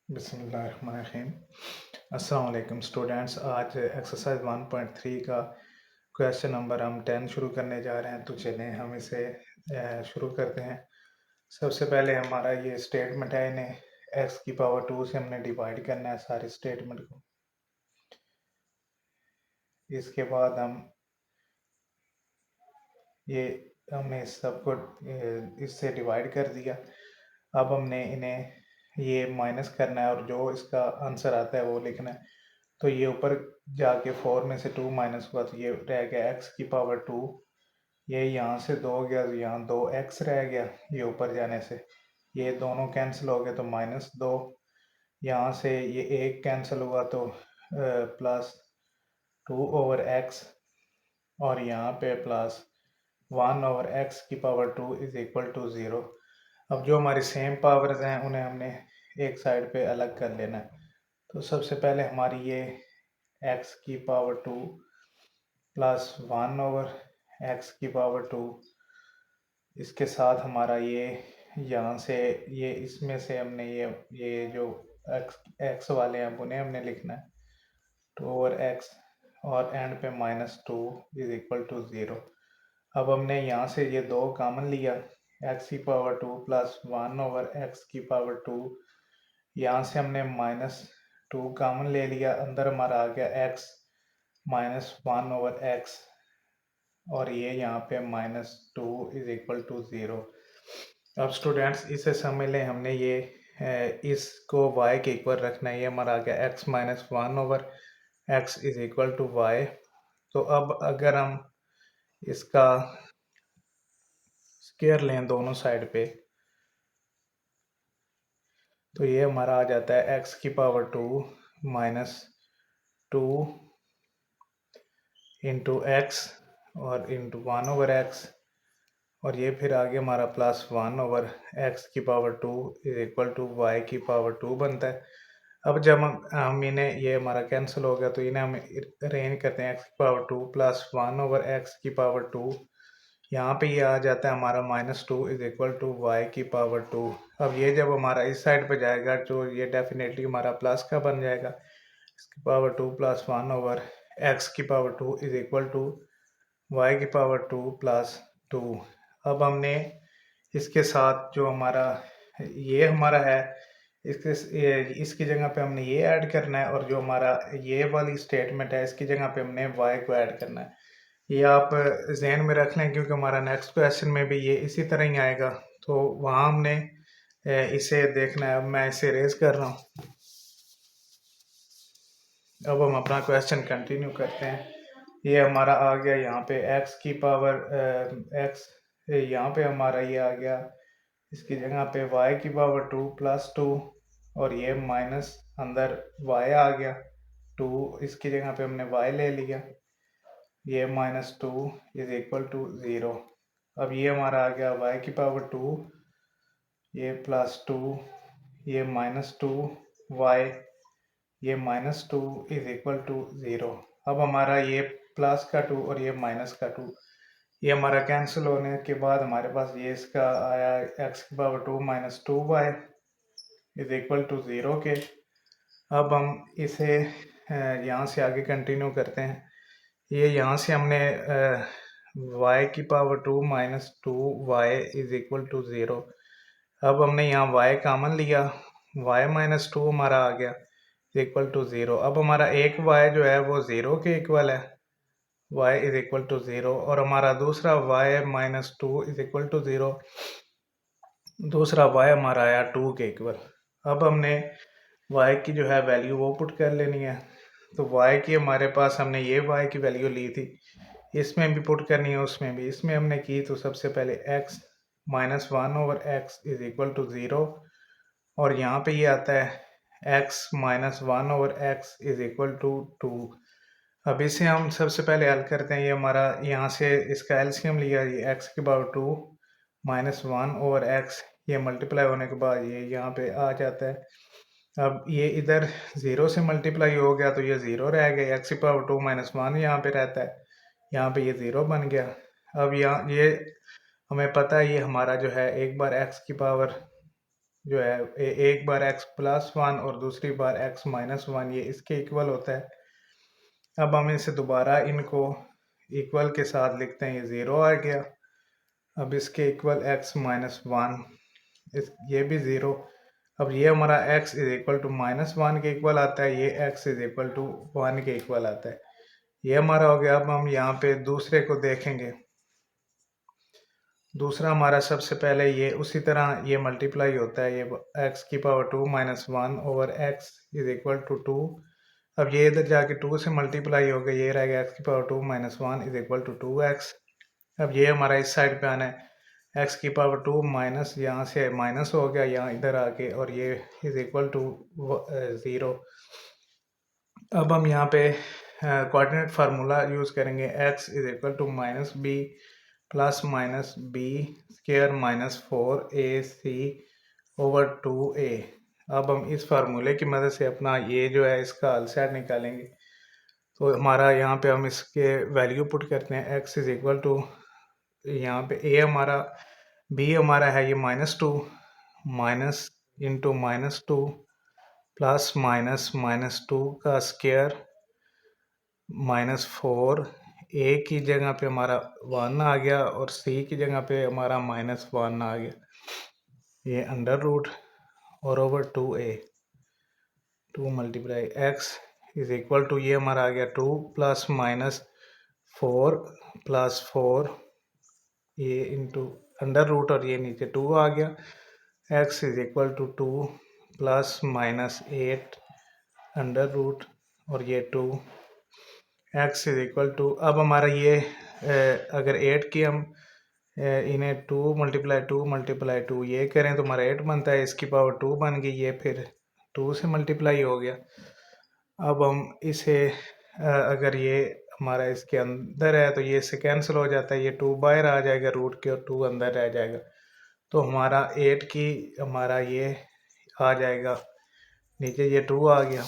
बिस्मिल्लाहिर्रहमानिर्रहीम। अस्सलाम वालेकुम स्टूडेंट्स। आज एक्सरसाइज 1.3 का क्वेश्चन नंबर हम 10 शुरू करने जा रहे हैं। तो चलें हम इसे शुरू करते हैं। सबसे पहले हमारा ये स्टेटमेंट है, इन्हें x की पावर 2 से हमने डिवाइड करना है सारे स्टेटमेंट को। इसके बाद हमने इस सबको इससे डिवाइड कर दिया। अब हमने इन्हें ये माइनस करना है और जो इसका आंसर आता है वो लिखना है। तो ये ऊपर जाके 4 में से 2 माइनस हुआ तो ये रह गया x की पावर 2। ये यहाँ से 2 गया तो यहाँ 2x रह गया। ये ऊपर जाने से ये दोनों कैंसिल हो गए तो -2। यहाँ से ये 1 कैंसिल हुआ तो +2/x और यहाँ पे +1/x की पावर 2 इज इक्वल टू 0। अब जो हमारी सेम पावर्स हैं उन्हें हमने एक साइड पे अलग कर लेना है। तो सबसे पहले हमारी ये x की पावर 2 +1/x की पावर 2, इसके साथ हमारा ये यहाँ से ये इसमें से हमने ये जो x वाले हैं उन्हें हमने लिखना है 2/x और एंड पे -2 इज इक्वल टू 0। अब हमने यहाँ से ये 2 कॉमन लिया, x की पावर 2 +1/x की पावर 2। यहाँ से हमने -2 कॉमन ले लिया, अंदर हमारा आ गया x -1/x और ये यहाँ पे -2 इज इक्वल टू 0। अब स्टूडेंट्स इसे समझ लें, हमने ये इसको y के इक्वल रखना है। ये हमारा आ गया x -1/x is equal to y। तो अब अगर हम इसका स्क्वायर लें दोनों साइड पे तो ये हमारा आ जाता है x की पावर 2 -2 इंटू एक्स और इंटू 1/x और ये फिर आगे हमारा +1/x की power 2 is equal to y की पावर 2 बनता है। अब जब हम इन्हें ये हमारा कैंसिल हो गया तो इन्हें हम अरेंज करते हैं x की पावर 2 +1/x की पावर 2। यहाँ पे ये आ जाता है हमारा -2 इज इक्वल टू y की पावर 2। अब ये जब हमारा इस साइड पे जाएगा तो ये डेफिनेटली हमारा प्लस का बन जाएगा। इसकी पावर 2 +1/x की power 2 is equal to y की पावर 2 +2। अब हमने इसके साथ जो हमारा ये हमारा है इसकी जगह पे हमने ये ऐड करना है और जो हमारा ये वाली स्टेटमेंट है इसकी जगह पे हमने y को ऐड करना है। ये आप जहन में रख लें क्योंकि हमारा नेक्स्ट क्वेश्चन में भी ये इसी तरह ही आएगा। तो वहाँ हमने इसे देखना है। अब मैं इसे रेज कर रहा हूँ। अब हम अपना क्वेश्चन कंटिन्यू करते हैं। ये हमारा आ गया यहाँ पे x की पावर x, यहाँ पे हमारा ये आ गया, इसकी जगह पे y की पावर 2 +2 और ये माइनस अंदर y आ गया 2, इसकी जगह पे हमने y ले लिया, ये -2 इज इक्वल टू 0। अब ये हमारा आ गया y की पावर 2, ये +2, ये -2y, ये -2 इज इक्वल टू 0। अब हमारा ये प्लस का 2 और ये माइनस का 2 ये हमारा कैंसिल होने के बाद हमारे पास ये इसका आया x की power 2 -2y is equal to 0 के। अब हम इसे यहाँ से आगे कंटिन्यू करते हैं। ये यहाँ से हमने y की power 2 -2y is equal to 0। अब हमने यहाँ y कॉमन लिया, y -2 हमारा आ गया इक्वल टू 0। अब हमारा एक y जो है वो 0 के इक्वल है, y इज इक्वल टू 0 और हमारा दूसरा y -2 इज इक्वल टू 0, दूसरा y हमारा आया 2 के इक्वल। अब हमने y की जो है वैल्यू वो पुट कर लेनी है। तो y की हमारे पास हमने ये y की वैल्यू ली थी, इसमें भी पुट करनी है, उसमें भी, इसमें हमने की। तो सबसे पहले x -1/x is equal to 0 और यहाँ पे ये आता है x -1/x is equal to 2। अब इसे हम सबसे पहले हल करते हैं। ये हमारा यहाँ से इसका एलसीएम लिया, ये x की पावर 2 -1/x, ये मल्टीप्लाई होने के बाद ये यहाँ पे आ जाता है। अब ये इधर 0 से मल्टीप्लाई हो गया तो ये 0 रह गया, x की पावर 2 -1 यहाँ पे रहता है, यहाँ पे ये 0 बन गया। अब यहाँ ये हमें पता है ये हमारा जो है एक बार x की पावर जो है एक बार x प्लस वन और दूसरी बार x माइनस वन, ये इसके इक्वल होता है। अब हम इसे दोबारा इनको इक्वल के साथ लिखते हैं, ये ज़ीरो आ गया। अब इसके इक्वल x माइनस वन, ये भी ज़ीरो। अब ये हमारा x is equal to minus one के इक्वल आता है, ये x is equal to one के इक्वल आता है। ये हमारा हो गया। अब हम यहाँ पे दूसरे को देखेंगे। दूसरा हमारा सबसे पहले ये उसी तरह ये मल्टीप्लाई होता है, ये x की power two minus one over x is equal to two. अब ये इधर जाके टू से मल्टीप्लाई हो गया, ये रह गया x की power two minus one is equal to two x. अब ये हमारा इस साइड पे आना है, x की पावर टू माइनस, यहाँ से माइनस हो गया यहाँ इधर आके, और ये इज इक्वल टू ज़ीरो। अब हम यहाँ पे कोऑर्डिनेट फार्मूला यूज़ करेंगे, x is equal to minus B plus minus B square minus four A C over two A. अब हम इस फार्मूले की मदद से अपना ये जो है इसका हल सेट निकालेंगे। तो हमारा यहाँ पे हम इसके वैल्यू पुट करते हैं, x इज इक्वल टू, यहाँ पे a हमारा, b हमारा है ये minus two, minus into minus two plus minus minus two का स्क्वायर माइनस फोर, ए की जगह पे हमारा वन आ गया और सी की जगह पे हमारा माइनस वन आ गया, ये अंडर रूट और over two a, two multiply x is equal to, ये हमारा आ गया two plus minus four plus four, ये इंटू अंडर रूट और ये नीचे टू आ गया, x is equal to two plus minus eight under root और ये two, x is equal to. अब हमारा ये अगर एट की हम इन्हें टू मल्टीप्लाई टू ये करें तो हमारा एट बनता है, इसकी पावर टू बन गई, ये फिर टू से मल्टीप्लाई हो गया। अब हम इसे अगर ये हमारा इसके अंदर है तो ये इससे कैंसिल हो जाता है, ये टू बाहर आ जाएगा रूट के और टू अंदर रह जाएगा, तो हमारा एट की हमारा ये आ जाएगा नीचे, ये टू आ गया।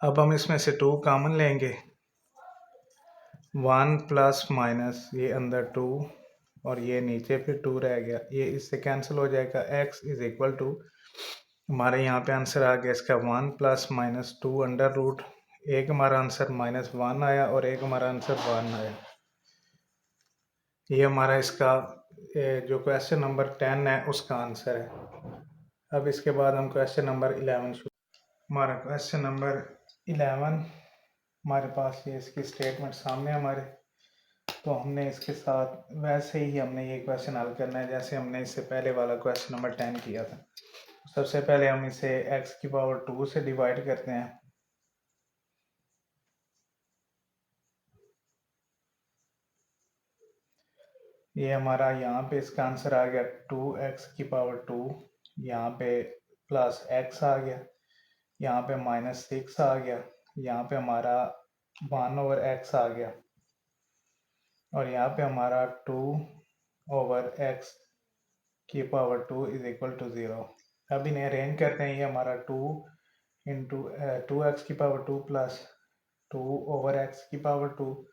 अब हम इसमें से टू कॉमन लेंगे, वन प्लस माइनस ये अंदर टू और ये नीचे फिर टू रह गया, ये इससे कैंसिल हो जाएगा। x इज इक्वल टू, हमारे यहाँ पे आंसर आ गया इसका one plus minus two under root, एक हमारा आंसर माइनस वन आया और एक हमारा आंसर वन आया। ये हमारा इसका जो क्वेश्चन नंबर 10 है उसका आंसर है। अब इसके बाद हम क्वेश्चन नंबर 11 शुरू। हमारा क्वेश्चन नंबर 11, हमारे पास ये इसकी स्टेटमेंट सामने हमारे, तो हमने इसके साथ वैसे ही हमने ये क्वेश्चन हल करना है जैसे हमने इससे पहले वाला क्वेश्चन नंबर 10 किया था। सबसे पहले हम इसे x की पावर टू से डिवाइड करते हैं, ये हमारा यहाँ पे इसका आंसर आ गया टू एक्स की पावर टू, यहाँ पे प्लस x आ गया, यहाँ पे माइनस सिक्स आ गया, यहाँ पे हमारा वन ओवर x आ गया और यहाँ पे हमारा टू ओवर x की power two is equal to zero. अब इन्हें अरेंज करते हैं, ये हमारा टू इंटू टू एक्स की power two plus two over x की पावर टू,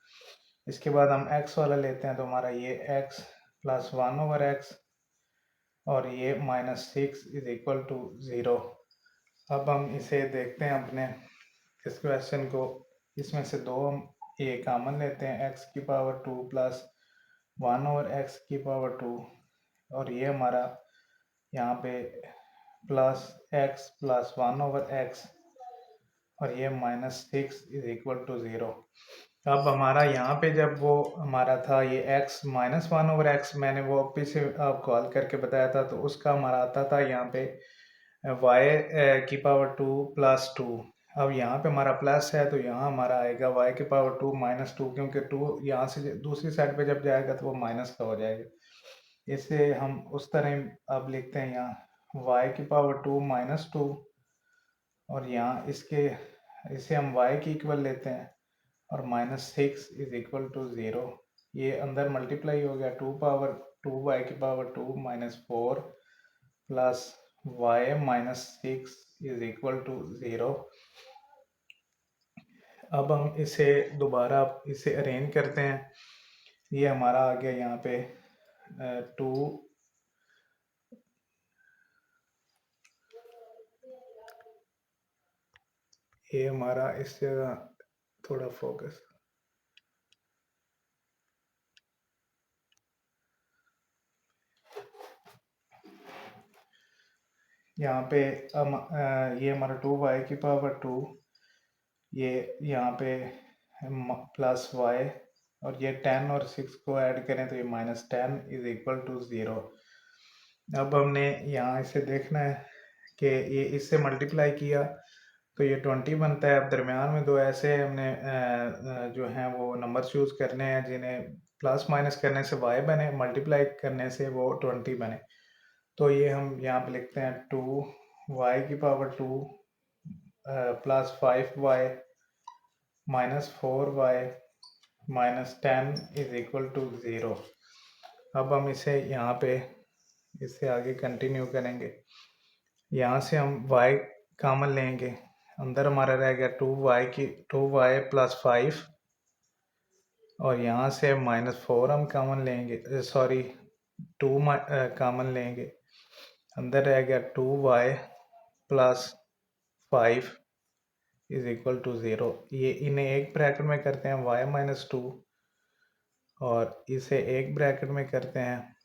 इसके बाद हम x वाला लेते हैं तो हमारा ये x plus one over x और ये minus six is equal to zero. अब हम इसे देखते हैं अपने इस क्वेश्चन को, इसमें से दो हम ये कॉमन लेते हैं, x की power two plus one over x की पावर टू और ये हमारा यहाँ पे plus x plus one over x और ये minus six is equal to zero. अब हमारा यहाँ पे जब वो हमारा था ये x minus one over x, मैंने वो पीछे आपको हल करके बताया था, तो उसका हमारा आता था यहाँ पे y की पावर टू प्लस टू। अब यहाँ पे हमारा प्लस है तो यहाँ हमारा आएगा y की पावर टू माइनस टू, क्योंकि टू यहाँ से दूसरी साइड पे जब जाएगा तो वो माइनस का हो जाएगा। इसे हम उस तरह अब लिखते हैं, यहाँ y की पावर टू माइनस टू और यहाँ इसे हम y की इक्वल लेते हैं और minus six is equal to zero, ये अंदर मल्टीप्लाई हो गया, टू पावर टू वाई की power two minus four plus y minus six is equal to zero. अब हम इसे दोबारा इसे अरेंज करते हैं, ये हमारा आ गया यहाँ पे टू ये हमारा इस जगह थोड़ा फोकस, यहाँ पे ये हमारा 2y⁴, ये यहाँ पे प्लस वाई, और ये 10 और 6 को ऐड करें तो ये -10 इज इक्वल टू 0। अब हमने यहाँ इसे देखना है कि ये इससे मल्टीप्लाई किया तो ये 20 बनता है। अब दरमियान में दो ऐसे हमने जो हैं वो नंबर चूज करने हैं जिन्हें प्लस माइनस करने से y बने, मल्टीप्लाई करने से वो 20 बने। तो ये हम यहाँ पे लिखते हैं 2y⁴ plus 5y minus 4y minus 10 is equal to 0। अब हम इसे यहाँ पे इससे आगे कंटिन्यू करेंगे। यहाँ से हम y कॉमन लेंगे, अंदर हमारा रह गया 2y प्लस 5, और यहाँ से -4 हम कॉमन लेंगे, सॉरी 2 कॉमन लेंगे, अंदर रह गया 2y plus 5 is equal to 0। ये इन्हें एक ब्रैकेट में करते हैं y माइनस 2, और इसे एक ब्रैकेट में करते हैं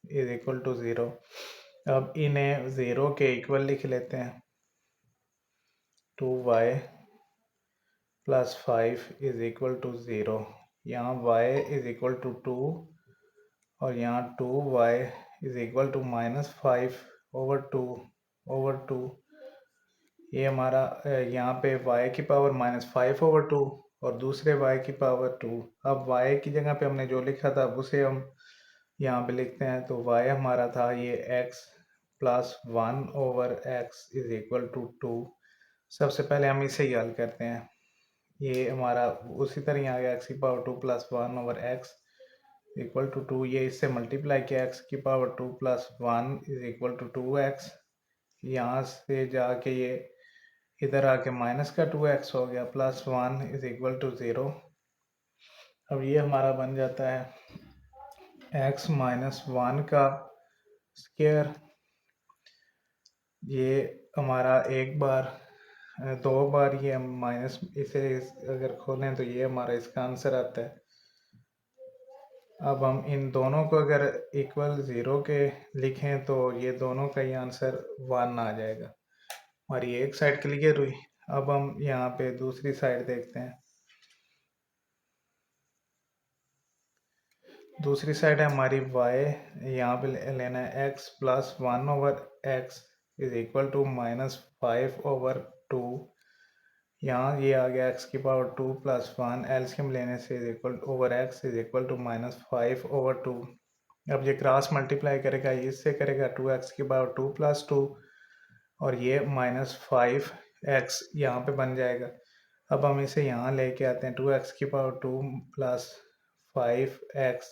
इज इक्वल टू 0। अब इन्हें 0 के इक्वल लिख लेते हैं, 2y plus 5 is equal to 0। यहाँ y इज इक्वल टू 2, और यहाँ 2y इज इक्वल टू -5/2 ये हमारा यहाँ पे y⁻⁵/2 और दूसरे y⁻2। अब y की जगह पे हमने जो लिखा था उसे हम यहाँ पे लिखते हैं। तो y हमारा था ये x plus 1/x is equal to 2। सबसे पहले हम इसे ही हल करते हैं। ये हमारा उसी तरह आ गया x⁻2 plus 1/x equal to 2। ये इससे मल्टीप्लाई किया x⁻2 plus 1 is equal to 2x। यहाँ से जाके ये इधर आके माइनस का 2x हो गया, प्लस 1 इज इक्वल टू 0। अब ये हमारा बन जाता है x माइनस 1 का स्क्वायर। ये हमारा एक बार दो बार ये हम माइनस इसे अगर खोलें तो ये हमारा इसका आंसर आता है। अब हम इन दोनों को अगर इक्वल 0 के लिखें तो ये दोनों का ही आंसर 1 आ जाएगा। और ये एक साइड क्लियर हुई। अब हम यहाँ पे दूसरी साइड देखते हैं। दूसरी साइड है हमारी y, यहाँ पे लेना है x plus 1/x is equal to -5/2। यहाँ ये आ गया x⁻2 प्लस 1, एलसीएम लेने से is equal over x is equal to -5/2। अब ये क्रॉस मल्टीप्लाई करेगा, इससे करेगा 2x⁻2 प्लस 2, और ये -5x यहाँ पे बन जाएगा। अब हम इसे यहाँ लेके आते हैं, 2x⁻2 plus 5x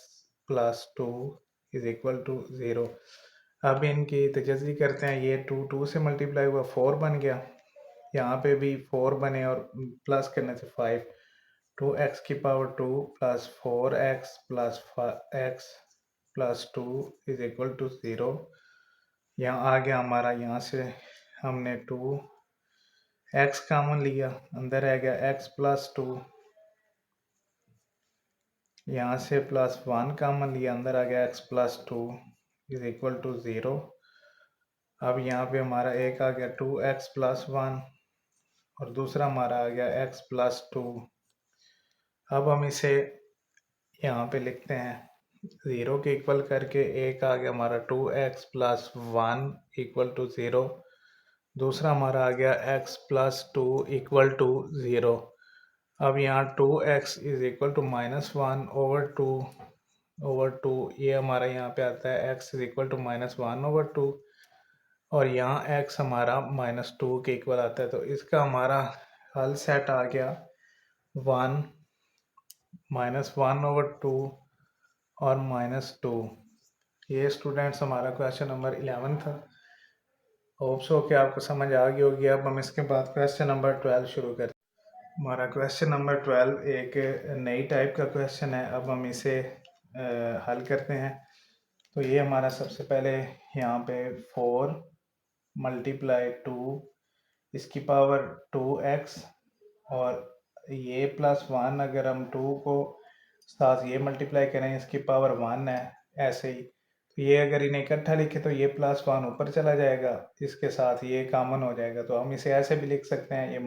plus 2 is equal to 0। अब इनकी तजज़ी करते हैं। ये 2 से मल्टीप्लाई हुआ 4 बन गया, यहाँ पे भी 4 बने और प्लस करने से 5। 2x⁻2 plus 4x plus x plus 2 is equal to 0। यहाँ आ गया हमारा, यहाँ से हमने 2x कॉमन लिया, अंदर आ गया x प्लस 2, यहाँ से प्लस 1 कॉमन लिया, अंदर आ गया x plus 2 is equal to 0। अब यहाँ पे हमारा एक आ गया 2x प्लस 1 और दूसरा हमारा आ गया x प्लस 2। अब हम इसे यहाँ पे लिखते हैं 0 के इक्वल करके। एक आ गया हमारा 2x प्लस 1 इक्वल टू 0, दूसरा हमारा आ गया x प्लस 2 इक्वल टू 0। अब यहाँ 2x इज इक्वल टू -1/2 ये हमारा यहाँ पे आता है x इज इक्वल टू -1/2, और यहाँ x हमारा -2 के इक्वल आता है। तो इसका हमारा हल सेट आ गया 1 -1/2 और -2। ये स्टूडेंट्स हमारा क्वेश्चन नंबर 11 था। होप सो कि आपको समझ आ गई होगी। अब हम इसके बाद क्वेश्चन नंबर 12 शुरू करते हैं। हमारा क्वेश्चन नंबर 12 एक नई टाइप का क्वेश्चन है। अब हम इसे हल करते हैं। तो ये हमारा सबसे पहले यहाँ पे 4 × 2 इसकी पावर 2x, और ये +1 अगर हम 2 को साथ ये मल्टीप्लाई करें, इसकी पावर 1 है। ऐसे ही तो ये अगर इन्हें इकट्ठा लिखे तो ये +1 ऊपर चला जाएगा, इसके साथ ये कॉमन हो जाएगा। तो हम इसे ऐसे भी लिख सकते हैं, ये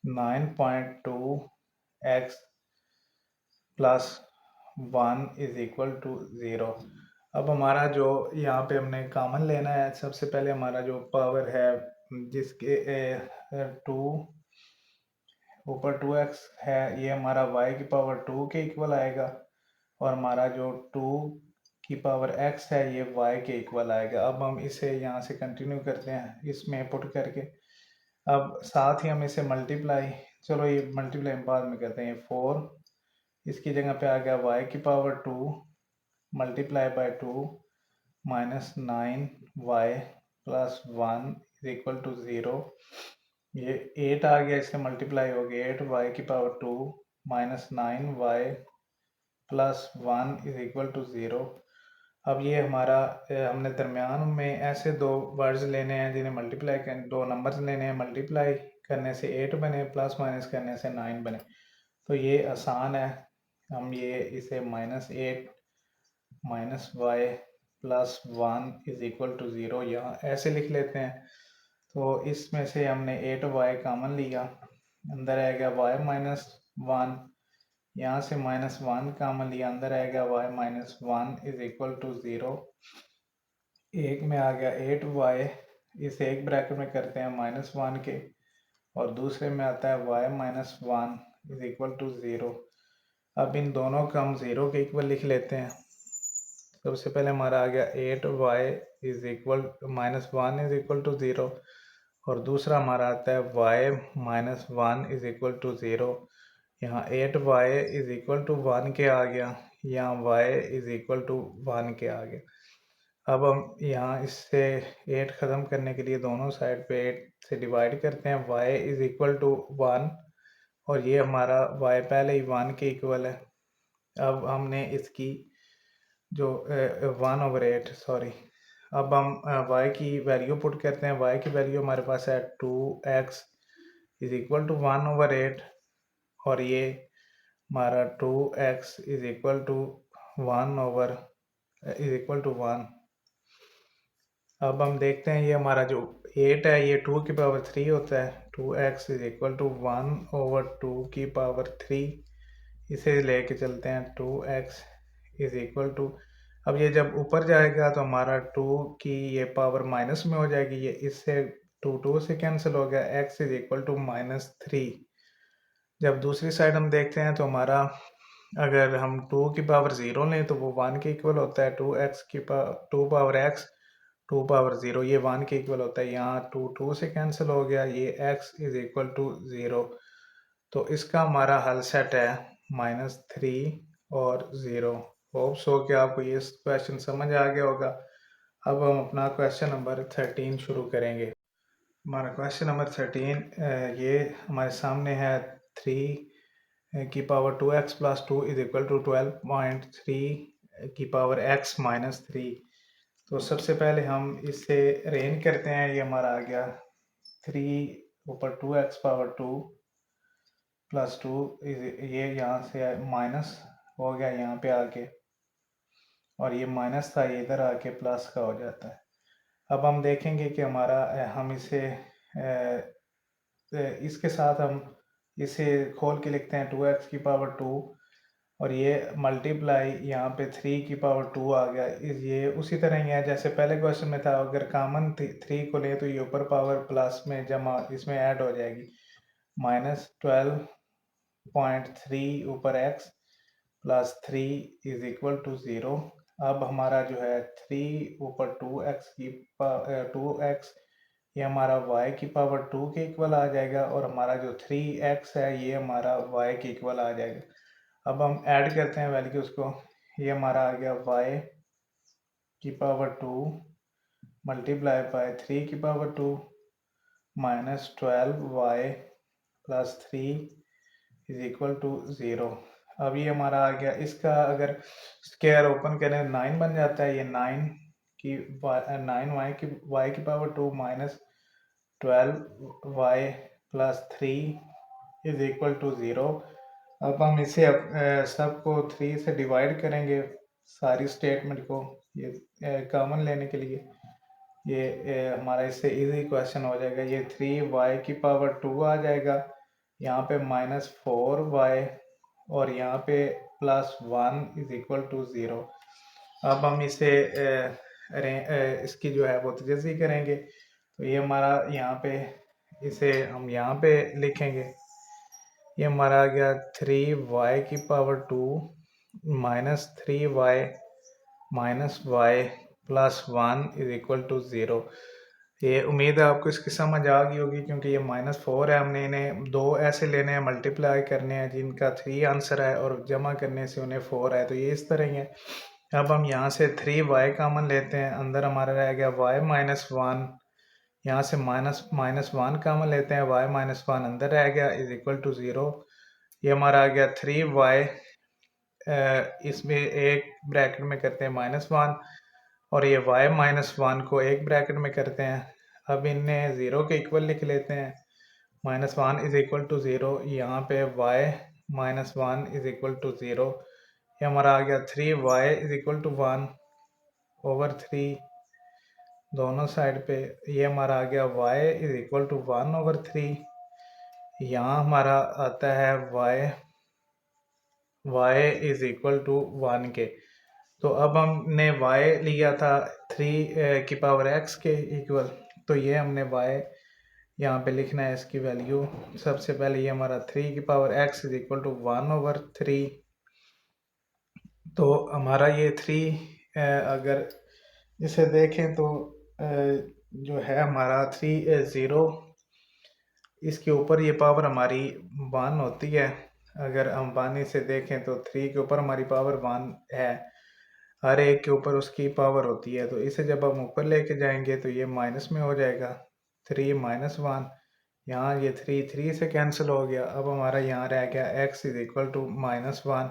-9.2x +1 = 0। अब हमारा जो यहाँ पे हमने कॉमन लेना है, सबसे पहले हमारा जो पावर है जिसके 2 ऊपर 2x है, ये हमारा y की पावर 2 के इक्वल आएगा, और हमारा जो 2 की पावर x है ये y के इक्वल आएगा। अब हम इसे यहाँ से कंटिन्यू करते हैं इसमें पुट करके। अब साथ ही हम इसे मल्टीप्लाई, चलो ये मल्टीप्लाई बाद में करते हैं। 4 इसकी जगह पे आ गया y की पावर 2 मल्टीप्लाई बाय 2 -9y +1 = 0। ये 8 आ गया, इससे मल्टीप्लाई हो गया 8y की पावर 2 -9y +1 = 0। अब ये हमारा हमने दरमियान में ऐसे दो वर्ड्स लेने हैं जिन्हें मल्टीप्लाई करने, दो नंबर्स लेने हैं, मल्टीप्लाई करने से 8 बने, प्लस माइनस करने से 9 बने। तो ये आसान है, हम ये इसे -8 -y +1 = 0 यहाँ ऐसे लिख लेते हैं। तो इसमें से हमने 8y कॉमन लिया, अंदर आएगा y -1, यहाँ से -1 कॉमन लिया, अंदर आएगा y -1 = 0। एक में आ गया 8y, इस एक ब्रैकेट में करते हैं -1 के, और दूसरे में आता है y -1 = 0। अब इन दोनों को हम 0 के इक्वल लिख लेते हैं। सबसे पहले हमारा आ गया 8y -1 = 0, और दूसरा हमारा आता है y -1 = 0। यहाँ 8y = 1 के आ गया, यहाँ y = 1 के आ गया। अब हम यहाँ इससे 8 ख़त्म करने के लिए दोनों साइड पे 8 से डिवाइड करते हैं, y = 1, और ये हमारा y पहले ही 1 के इक्वल है। अब हमने इसकी जो 1/8 सॉरी, अब हम y की वैल्यू पुट करते हैं। y की वैल्यू हमारे पास है 2x = 1/8, और ये हमारा 2x = 1। अब हम देखते हैं ये हमारा जो 8 है ये 2 की पावर 3 होता है। 2x = 1/2 की पावर 3, इसे लेके चलते हैं। 2x = अब ये जब ऊपर जाएगा तो हमारा 2 की ये पावर माइनस में हो जाएगी, ये इससे 2 से कैंसिल हो गया। x = -3। जब दूसरी साइड हम देखते हैं तो हमारा, अगर हम 2 की पावर 0 लें तो वो 1 के इक्वल होता है। 2 पावर x 2 पावर 0 ये 1 के इक्वल होता है। यहाँ 2 से कैंसिल हो गया, ये x = 0। तो इसका हमारा हल सेट है -3 और 0। होप सो कि आपको ये क्वेश्चन समझ आ गया होगा। अब हम अपना क्वेश्चन नंबर 13 शुरू करेंगे। हमारा क्वेश्चन नंबर 13 ये हमारे सामने है 3 की पावर 2x + 2 = 12.3 की पावर x -3। तो सबसे पहले हम इसे अरेंज करते हैं। ये हमारा आ गया 3 ऊपर 2x पावर 2 + 2, ये यहाँ से माइनस हो गया यहाँ पे आके, और ये माइनस था ये इधर आके प्लस का हो जाता है। अब हम देखेंगे कि हमारा हम इसे इसके साथ हम इसे खोल के लिखते हैं 2x की पावर 2, और ये मल्टीप्लाई यहाँ पे 3 की पावर 2 आ गया। ये उसी तरह ही है जैसे पहले क्वेश्चन में था, अगर कॉमन 3 को ले तो ये ऊपर पावर प्लस में जमा इसमें ऐड हो जाएगी। -12.3 ऊपर x +3 = 0। अब हमारा जो है 3 ऊपर 2x ये हमारा y की पावर 2 के इक्वल आ जाएगा, और हमारा जो 3x है ये हमारा y के इक्वल आ जाएगा। अब हम ऐड करते हैं वैल्यूज़ को। ये हमारा आ गया y की पावर 2 मल्टीप्लाई बाय 3 की पावर 2 -12y +3 = 0। अब ये हमारा आ गया, इसका अगर स्क्वायर ओपन करें 9 बन जाता है। ये 9 की y की power 2 - 12y plus 3 is equal to 0। अब हम इसे सबको 3 से डिवाइड करेंगे, सारी स्टेटमेंट को, ये कॉमन लेने के लिए। ये हमारा इससे इजी क्वेश्चन हो जाएगा। ये 3y की पावर 2 आ जाएगा, यहाँ पे -4y और यहाँ पे +1 इज इक्वल टू 0। अब हम इसे इसकी जो है वो तजज़ी करेंगे। तो ये हमारा यहाँ पे, इसे हम यहाँ पे लिखेंगे। ये हमारा आ गया 3y की power 2 -3y -y +1 is equal to 0। ये उम्मीद है आपको इसकी समझ आ गई होगी, क्योंकि ये -4 है, हमने इन्हें दो ऐसे लेने हैं, मल्टीप्लाई करने हैं जिनका 3 आंसर है और जमा करने से उन्हें 4 है। तो ये इस तरह ही है। अब हम यहाँ से 3y कॉमन लेते हैं, अंदर हमारा रह गया y -1, यहाँ से -1 कॉमन लेते हैं, y -1 अंदर रह गया इज इक्वल टू 0। ये हमारा आ गया 3y, इसमें एक ब्रैकेट में करते हैं -1 और ये y -1 को एक ब्रैकेट में करते हैं। अब इन्हें 0 के इक्वल लिख लेते हैं। -1 इज इक्वल टू 0, यहाँ पे y -1 इज इक्वल टू 0। ये हमारा आ गया 3y is equal to 1 over 3 दोनों साइड पे। ये हमारा आ गया y is equal to 1 over 3। यहाँ हमारा आता है y इज इक्वल टू 1 के। तो अब हमने y लिया था 3 की पावर x के इक्वल, तो ये हमने y यहाँ पे लिखना है, इसकी वैल्यू। सबसे पहले ये हमारा 3 की power x is equal to 1 over 3। तो हमारा ये 3 अगर इसे देखें तो जो है हमारा 3 0, इसके ऊपर ये पावर हमारी 1 होती है। अगर हम 1 से देखें तो 3 के ऊपर हमारी पावर 1 है, हर एक के ऊपर उसकी पावर होती है। तो इसे जब हम ऊपर लेके जाएंगे तो ये माइनस में हो जाएगा, 3 -1। यहाँ ये 3 से कैंसिल हो गया। अब हमारा यहाँ रह गया x इज इक्वल टू -1।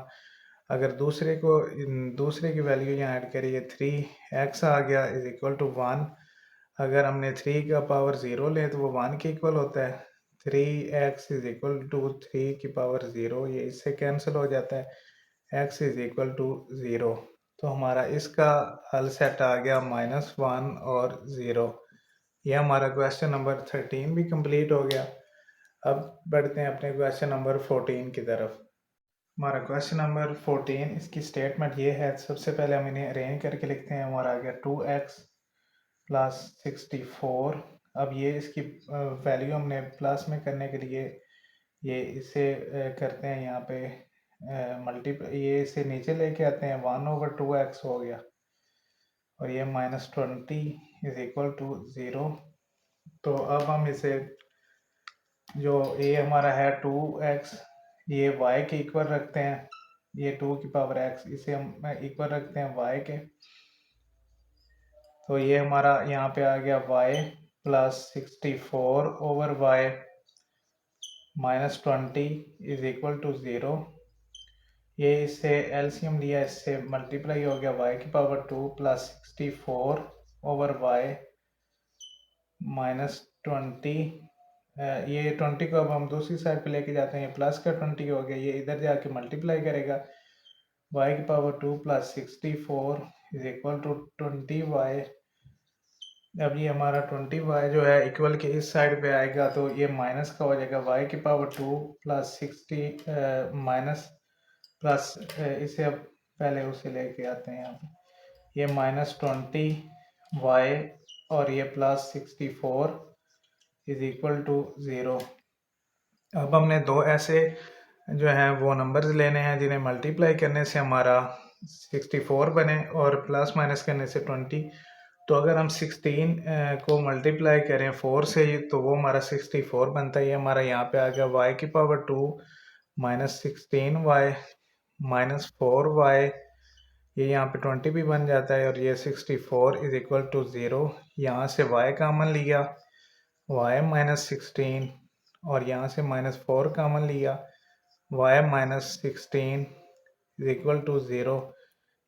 अगर दूसरे की वैल्यू यहाँ ऐड करिए, 3x आ गया इज इक्वल टू 1। अगर हमने 3 का पावर 0 ले तो वो 1 के इक्वल होता है। 3x इज इक्वल टू 3 की पावर 0, ये इससे कैंसिल हो जाता है, x इज इक्वल टू 0। तो हमारा इसका हल सेट आ गया -1 और 0। यह हमारा क्वेश्चन नंबर 13 भी कंप्लीट हो गया। अब बढ़ते हैं अपने क्वेश्चन नंबर 14 की तरफ। हमारा क्वेश्चन नंबर 14, इसकी स्टेटमेंट ये है। सबसे पहले हम इन्हें अरेंज करके लिखते हैं। हमारा आ गया 2x प्लस 64। अब ये इसकी वैल्यू हमने प्लस में करने के लिए ये इसे करते हैं, यहाँ पे ये इसे नीचे लेके आते हैं, 1 ओवर 2x हो गया और ये -20 इज इक्वल टू 0। तो अब हम इसे, जो ये हमारा है 2x, ये y के इक्वल रखते हैं, ये 2 की पावर x, इसे हम इक्वल रखते हैं y के। तो ये हमारा यहाँ पे आ गया y plus 64 over y -20 is equal to 0। ये इससे एलसीएम लिया, इससे मल्टीप्लाई हो गया, y की पावर 2 प्लस 64 ओवर y -20। ये 20 को अब हम दूसरी साइड पे लेके जाते हैं, प्लस का 20 हो गया, ये इधर जाके मल्टीप्लाई करेगा, y की power 2 plus 64 is equal to 20y। अब ये हमारा 20y जो है इक्वल के इस साइड पे आएगा, तो ये माइनस का हो जाएगा, y की पावर 2 प्लस 60 माइनस प्लस, इसे अब पहले उसे लेके आते हैं यहाँ पे, ये -20y और ये प्लस 64 इज इक्वल टू 0। अब हमने दो ऐसे जो हैं वो नंबर्स लेने हैं जिन्हें मल्टीप्लाई करने से हमारा 64 बने और प्लस माइनस करने से 20। तो अगर हम 16 को मल्टीप्लाई करें 4 से तो वो हमारा 64 बनता है। ये हमारा यहाँ पे आ गया y की पावर 2 -16y -4y, ये यहाँ पे 20 भी बन जाता है और ये 64 इज इक्वल टू 0। यहाँ से y कॉमन लिया, y -16 और यहाँ से -4 कॉमन लिया, y -16 इज इक्वल टू 0।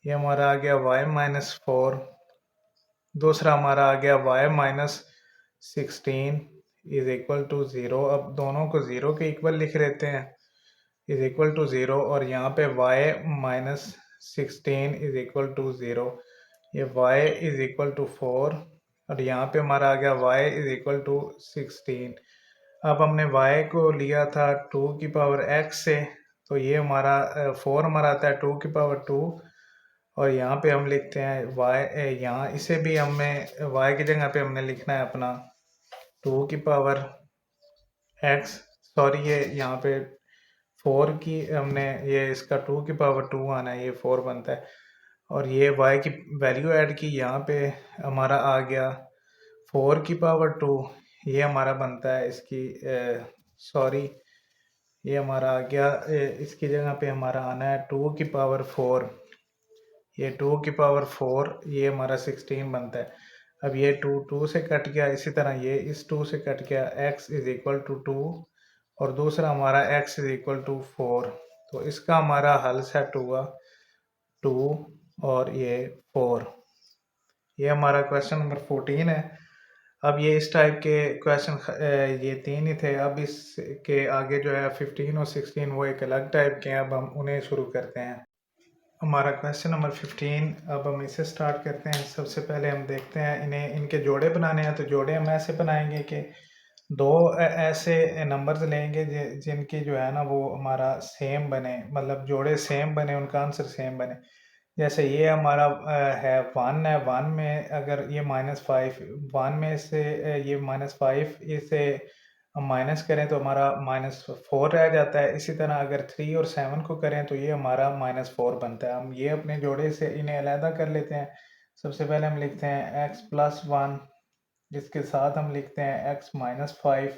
ये हमारा आ गया y -4, दूसरा हमारा आ गया y -16 is equal to zero. अब दोनों को ज़ीरो के इक्वल लिख लेते हैं, इज इक्वल टू ज़ीरो। और यहाँ पे y minus 16 is equal to zero. ये y इज इक्वल टू 4 और यहाँ पे हमारा आ गया y इज इक्वल टू 16। अब हमने y को लिया था 2 की पावर x से, तो ये हमारा 4 हमारा आता है 2 की पावर 2। और यहाँ पे हम लिखते हैं y, यहाँ इसे भी हमें y की जगह पे हमने लिखना है अपना 2 की पावर x, सॉरी ये यहाँ पे 4 की हमने, ये इसका 2 की पावर 2 आना है, ये 4 बनता है। और ये y की वैल्यू ऐड की, यहाँ पे हमारा आ गया 4 की पावर 2, ये हमारा बनता है इसकी, सॉरी ये हमारा आ गया, इसकी जगह पे हमारा आना है 2 की पावर 4। ये 2 की पावर 4, ये हमारा 16 बनता है। अब ये 2 से कट गया, इसी तरह ये इस 2 से कट गया, x इज इक्वल टू 2 और दूसरा हमारा x इज इक्वल टू 4। तो इसका हमारा हल सेट हुआ 2 और ये 4। ये हमारा क्वेश्चन नंबर 14 है। अब ये इस टाइप के क्वेश्चन ये 3 ही थे। अब इसके आगे जो है 15 और 16 वो एक अलग टाइप के हैं। अब हम उन्हें शुरू करते हैं। हमारा क्वेश्चन नंबर 15, अब हम इसे स्टार्ट करते हैं। सबसे पहले हम देखते हैं इन्हें, इनके जोड़े बनाने हैं। तो जोड़े हम ऐसे बनाएंगे कि दो ऐसे नंबर्स लेंगे जिनकी जो है ना वो हमारा सेम बने, मतलब जोड़े सेम बने, उनका आंसर सेम बने। जैसे ये हमारा है 1 है, 1 में अगर ये -5, 1 में से ये -5 इसे हम माइनस करें तो हमारा -4 रह जाता है। इसी तरह अगर 3 और 7 को करें तो ये हमारा -4 बनता है। हम ये अपने जोड़े से इन्हें अलहदा कर लेते हैं। सबसे पहले हम लिखते हैं x प्लस 1, जिसके साथ हम लिखते हैं x माइनस 5।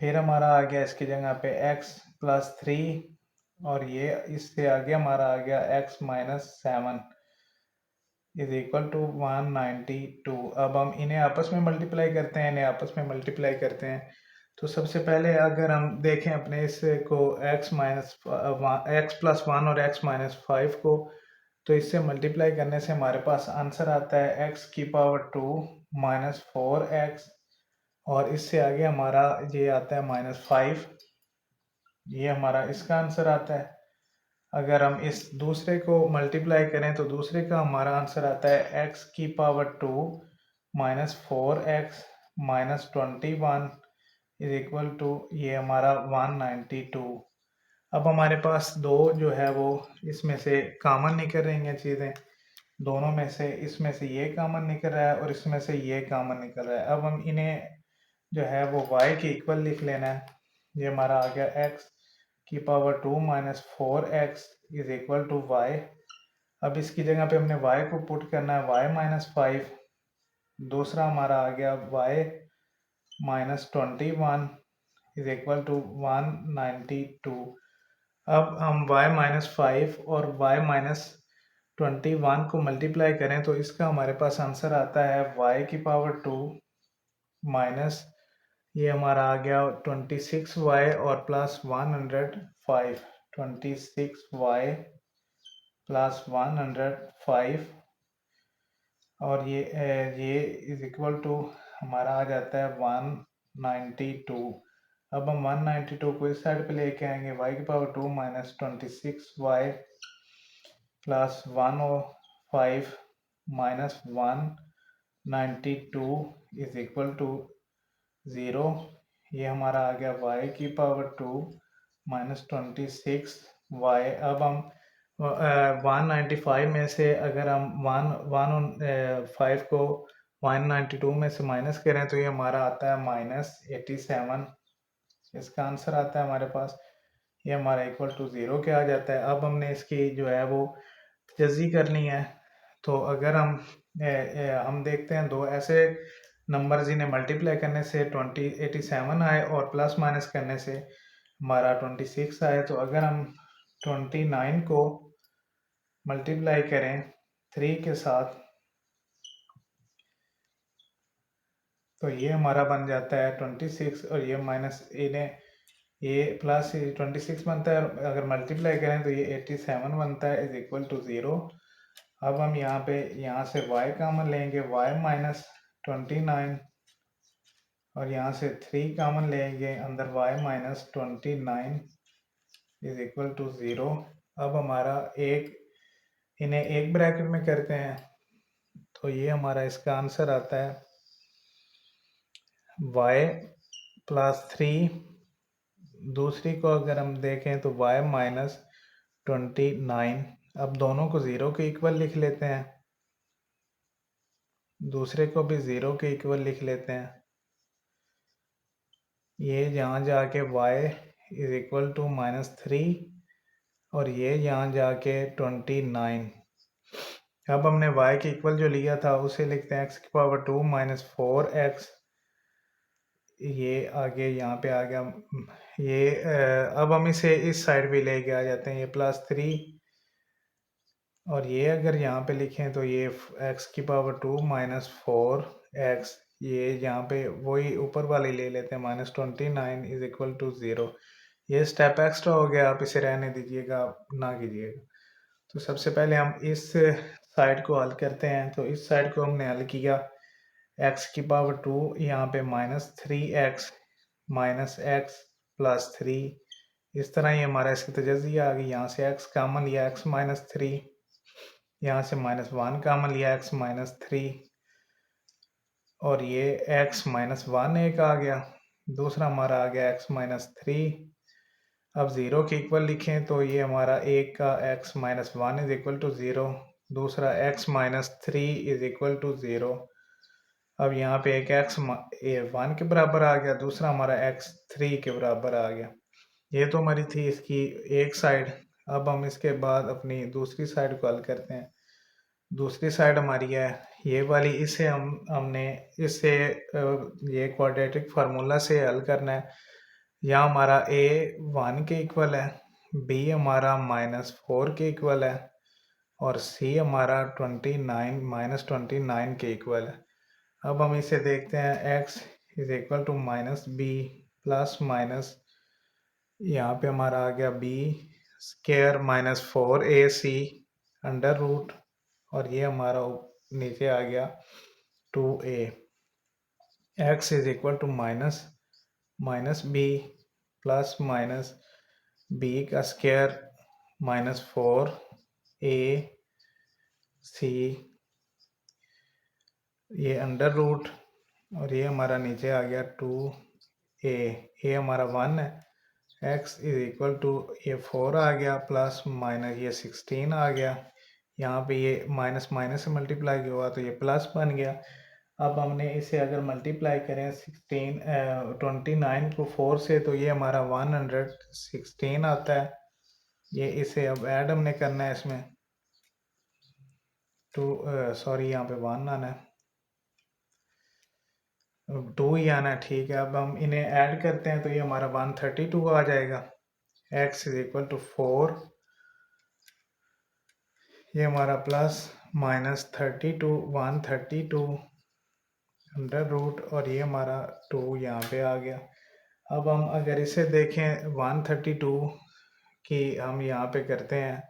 फिर हमारा आ गया इसकी जगह पे x प्लस 3 और ये इससे आगे हमारा आ गया x minus 7 is equal to 192। अब हम इन्हें आपस में मल्टीप्लाई करते हैं, इन्हें आपस में मल्टीप्लाई करते हैं। तो सबसे पहले अगर हम देखें अपने इससे को x प्लस 1 और x माइनस 5 को, तो इससे मल्टीप्लाई करने से हमारे पास आंसर आता है x की पावर 2 माइनस 4x और इससे आगे हमारा ये आता है -5, ये हमारा इसका आंसर आता है। अगर हम इस दूसरे को मल्टीप्लाई करें तो दूसरे का हमारा आंसर आता है x की power 2 minus 4x minus 21 is equal to, ये हमारा 192। अब हमारे पास दो जो है वो इसमें से कॉमन निकल रही हैं चीज़ें, दोनों में से इसमें से ये कॉमन निकल रहा है और इसमें से ये कॉमन निकल रहा है। अब हम इन्हें जो है वो y के इक्वल लिख लेना है। ये हमारा आ गया x की power 2 minus 4x is equal to y। अब इसकी जगह पे हमने y को पुट करना है, y माइनस 5। दूसरा हमारा आ गया y minus 21 is equal to 192। अब हम y माइनस 5 और y माइनस 21 को मल्टीप्लाई करें तो इसका हमारे पास आंसर आता है y की पावर 2 माइनस, ये हमारा आ गया 26y और प्लस 105, 26y प्लस 105 और ये इज इक्वल टू हमारा आ जाता है 192। अब हम 192 को इस साइड पे लेके आएंगे, y की power 2 minus 26y plus 105 minus 192 is equal to 0। ये हमारा आ गया y की पावर 2 माइनस 26y। अब हम 195 में से अगर हम 105 को 192 में से माइनस करें तो ये हमारा आता है -87। इसका आंसर आता है हमारे पास, ये हमारा इक्वल टू 0 के आ जाता है। अब हमने इसकी जो है वो तजज़ी करनी है। तो अगर हम देखते हैं दो ऐसे नंबर जिन्हें मल्टीप्लाई करने से 87 आए और प्लस माइनस करने से हमारा 26 आए। तो अगर हम 29 को मल्टीप्लाई करें 3 के साथ तो ये हमारा बन जाता है 26 और ये माइनस, इन्हें ये प्लस 26 बनता है। अगर मल्टीप्लाई करें तो ये 87 बनता है इज इक्वल टू 0। अब हम यहाँ से y कॉमन लेंगे, y माइनस 29 और यहाँ से 3 कॉमन लेंगे, अंदर y minus 29 is equal to 0। अब हमारा इन्हें एक ब्रैकेट में करते हैं तो ये हमारा इसका आंसर आता है y प्लस 3। दूसरी को अगर हम देखें तो y माइनस 29। अब दोनों को 0 के इक्वल लिख लेते हैं, दूसरे को भी 0 के इक्वल लिख लेते हैं। ये यहाँ जाके y is equal to minus 3 और ये यहाँ जाके 29। अब हमने y के इक्वल जो लिया था उसे लिखते हैं x की पावर 2 माइनस 4x। ये आगे यहाँ पे आ गया ये अब हम इसे इस साइड भी लेके आ जाते हैं, ये प्लस 3 और ये अगर यहाँ पे लिखें तो ये x की पावर 2 माइनस 4x। ये यहाँ पे वही ऊपर वाली ले लेते हैं, माइनस 29 इज इक्वल टू 0। ये स्टेप एक्स्ट्रा हो गया, आप इसे रहने दीजिएगा, ना कीजिएगा। तो सबसे पहले हम इस साइड को हल करते हैं। तो इस साइड को हमने हल किया, x की पावर 2 यहाँ पे minus 3x minus x plus 3। इस तरह ही हमारा इसकी तजज़िया आ गई। यहाँ से x कामन लिया, x माइनस 3, यहाँ से माइनस 1 कामन लिया, x माइनस 3 और ये x माइनस 1 एक आ गया, दूसरा हमारा आ गया x माइनस 3। अब 0 के इक्वल लिखें तो ये हमारा एक का x minus 1 is equal to 0, दूसरा x minus 3 is equal to 0। अब यहाँ पे एक x 1 के बराबर आ गया, दूसरा हमारा x 3 के बराबर आ गया। ये तो हमारी थी इसकी एक साइड। अब हम इसके बाद अपनी दूसरी साइड को हल करते हैं। दूसरी साइड हमारी है ये वाली, इसे हमने इससे ये क्वाड्रेटिक फार्मूला से हल करना है। यहाँ हमारा a 1 के इक्वल है, b हमारा माइनस 4 के इक्वल है और c हमारा 29 माइनस 29 के इक्वल है। अब हम इसे देखते हैं, x is equal to minus B plus minus, यहाँ पे हमारा आ गया b square minus 4ac under root और ये हमारा नीचे आ गया 2a। x is equal to minus B plus minus b का स्क्वायर माइनस 4ac ये अंडर रूट और ये हमारा नीचे आ गया 2a। a हमारा 1 है, x इज इक्वल टू ये 4 आ गया प्लस माइनस ये 16 आ गया। यहाँ पे ये माइनस माइनस से मल्टीप्लाई हुआ तो ये प्लस बन गया। अब हमने इसे अगर मल्टीप्लाई करें 29 को 4 से तो ये हमारा 116 आता है। ये इसे अब ऐड हमने करना है इसमें, सॉरी यहाँ पे 1 आना है, 2 ही आना है, ठीक है। अब हम इन्हें ऐड करते हैं तो ये हमारा 132 आ जाएगा। x इज इक्वल टू 4, ये हमारा प्लस माइनस 32 132 अंडर रूट और ये हमारा 2 यहाँ पे आ गया। अब हम अगर इसे देखें 132 की हम यहाँ पे करते हैं,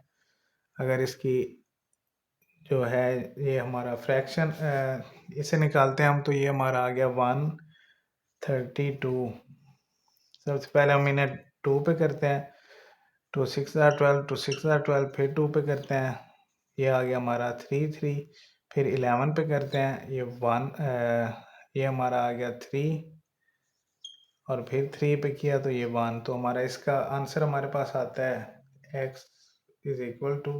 अगर इसकी जो है ये हमारा फ्रैक्शन इसे निकालते हैं हम तो ये हमारा आ गया 132। सबसे पहले हम इन्हें 2 पे करते हैं, 2 6 12 2 6 12, फिर 2 पे करते हैं, ये आ गया हमारा 3 3, फिर 11 पे करते हैं, ये हमारा आ गया 3 और फिर 3 पे किया तो ये 1। तो हमारा इसका आंसर हमारे पास आता है x is equal to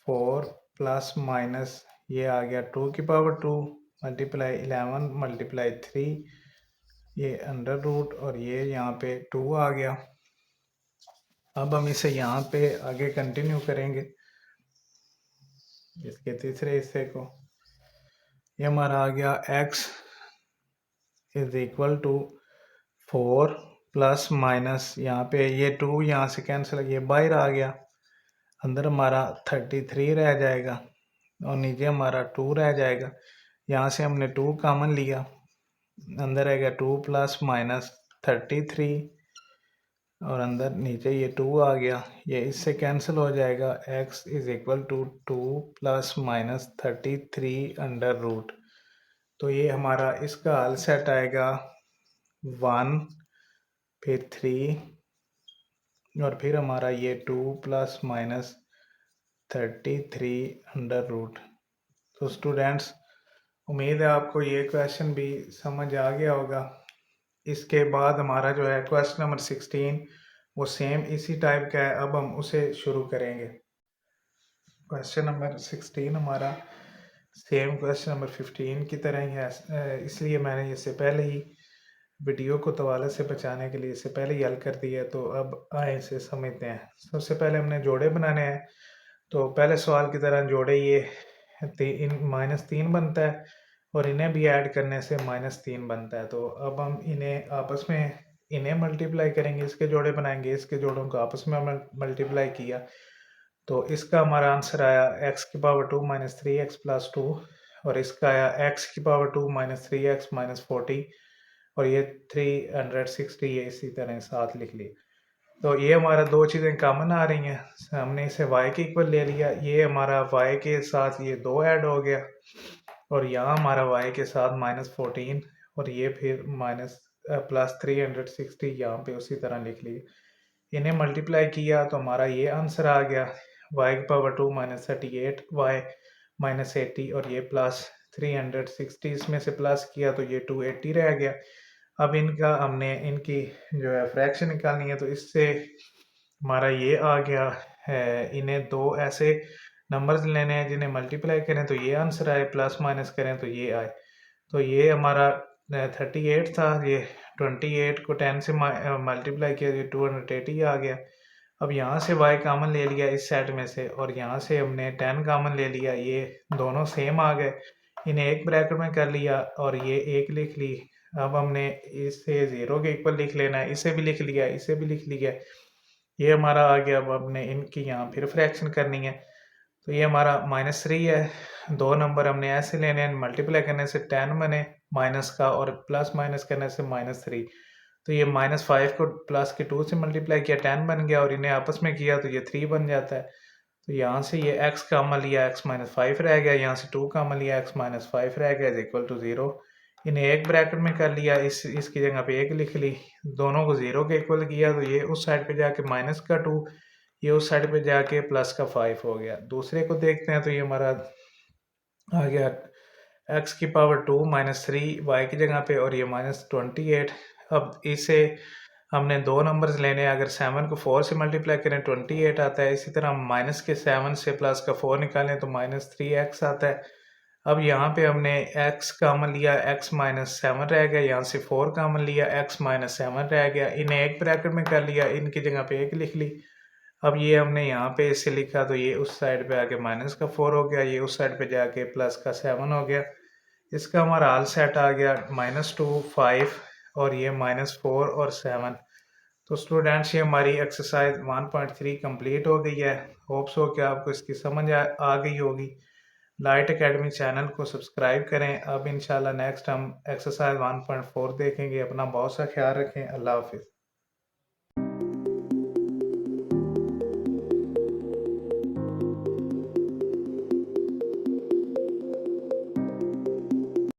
4 plus minus ये आ गया 2 की पावर 2 मल्टीप्लाई 11 मल्टीप्लाई 3 ये अंडर रूट और ये यहाँ पे 2 आ गया। अब हम इसे यहाँ पे आगे कंटिन्यू करेंगे इसके तीसरे हिस्से को। ये हमारा आ गया x is equal to 4 plus minus यहाँ पे ये 2 यहाँ से कैंसिल, ये बाहर आ गया, अंदर हमारा 33 रह जाएगा और नीचे हमारा 2 रह जाएगा। यहाँ से हमने 2 कॉमन लिया, अंदर आएगा 2 प्लस माइनस 33 और अंदर नीचे ये 2 आ गया, ये इससे कैंसिल हो जाएगा। x is equal to 2 plus minus 33 under root. तो ये हमारा इसका हल सेट आएगा 1 फिर 3 और फिर हमारा ये 2 प्लस माइनस 33 अंडर रूट। तो स्टूडेंट्स, उम्मीद है आपको ये क्वेश्चन भी समझ आ गया होगा। इसके बाद हमारा जो है क्वेश्चन नंबर 16 वो सेम इसी टाइप का है। अब हम उसे शुरू करेंगे। क्वेश्चन नंबर 16 हमारा सेम क्वेश्चन नंबर 15 की तरह ही है, इसलिए मैंने इससे पहले ही वीडियो को तवाले से बचाने के लिए इससे पहले ही हल कर दिया। तो अब आए इसे समझते हैं। सबसे पहले हमने जोड़े बनाने हैं। तो पहले सवाल की तरह जोड़े ये -3 बनता है और इन्हें भी ऐड करने से -3 बनता है। तो अब हम इन्हें आपस में मल्टीप्लाई करेंगे, इसके जोड़े बनाएंगे, इसके जोड़ों को आपस में मल्टीप्लाई किया तो इसका हमारा आंसर आया x की पावर 2 माइनस 3x प्लस 2 और इसका आया x की पावर 2 माइनस 3x माइनस 40 और ये 360 ये इसी तरह साथ लिख लिया। तो ये हमारा दो चीज़ें कॉमन आ रही हैं, हमने इसे y के इक्वल ले लिया, ये हमारा y के साथ ये 2 ऐड हो गया और यहाँ हमारा y के साथ -14 और ये फिर माइनस प्लस 360 यहाँ पे उसी तरह लिख लिया। इन्हें मल्टीप्लाई किया तो हमारा ये आंसर आ गया y की पावर 2 माइनस 38 y माइनस 80 और ये प्लस 360, इसमें से प्लस किया तो ये 280 रह गया। अब इनका हमने इनकी जो है फ्रैक्शन निकालनी है, तो इससे हमारा ये आ गया है। इन्हें दो ऐसे नंबर्स लेने हैं जिन्हें मल्टीप्लाई करें तो ये आंसर आए, प्लस माइनस करें तो ये आए। तो ये हमारा 38 था, ये 28 को 10 से मल्टीप्लाई किया तो 280 आ गया। अब यहाँ से y कॉमन ले लिया इस सेट में से और यहाँ से हमने 10 कॉमन ले लिया, ये दोनों सेम आ गए, इन्हें एक ब्रैकेट में कर लिया और ये एक लिख ली। अब हमने इसे 0 के इक्वल लिख लेना है, इसे भी लिख लिया, इसे भी लिख लिया, ये हमारा आ गया। अब हमने इनकी यहाँ फिर फ्रैक्शन करनी है। तो ये हमारा -3 है, दो नंबर हमने ऐसे लेने हैं, मल्टीप्लाई करने से 10 बने माइनस का और प्लस माइनस करने से -3। तो ये -5 को प्लस के 2 से मल्टीप्लाई किया 10 बन गया और इन्हें आपस में किया तो ये 3 बन जाता है। तो यहाँ से ये x कॉमन लिया, x -5 रह गया, यहाँ से 2 कॉमन लिया, x -5 रह गया, इज इक्वल टू 0। इन्हें एक ब्रैकेट में कर लिया, इसकी जगह पे एक लिख ली, दोनों को 0 के इक्वल किया तो ये उस साइड पे जाके -2, ये उस साइड पे जाके +5 हो गया। दूसरे को देखते हैं तो ये हमारा आ गया x की पावर 2 माइनस 3 y की जगह पे और ये -28। अब इसे हमने दो नंबर्स लेने हैं, अगर 7 को 4 से मल्टीप्लाई करें 28 आता है, इसी तरह हम माइनस के 7 से प्लस का 4 निकालें तो -3x आता है। अब यहाँ पे हमने x कॉमन लिया, x -7 रह गया, यहाँ से 4 कॉमन लिया, x -7 रह गया, इन्हें एक ब्रैकेट में कर लिया, इनकी जगह पे एक लिख ली। अब ये हमने यहाँ पे इसे लिखा तो ये उस साइड पे आके -4 हो गया, ये उस साइड पे जाके +7 हो गया। इसका हमारा आल सेट आ गया -2 5 और ये -4 और 7। तो स्टूडेंट्स, ये हमारी एक्सरसाइज 1.3 कंप्लीट हो गई है। होप्स हो कि आपको इसकी समझ आ गई होगी। लाइट एकेडमी चैनल को सब्सक्राइब करें। अब इंशाल्लाह नेक्स्ट हम एक्सरसाइज 1.4 देखेंगे। अपना बहुत सा ख्याल रखें। अल्लाह हाफिज़।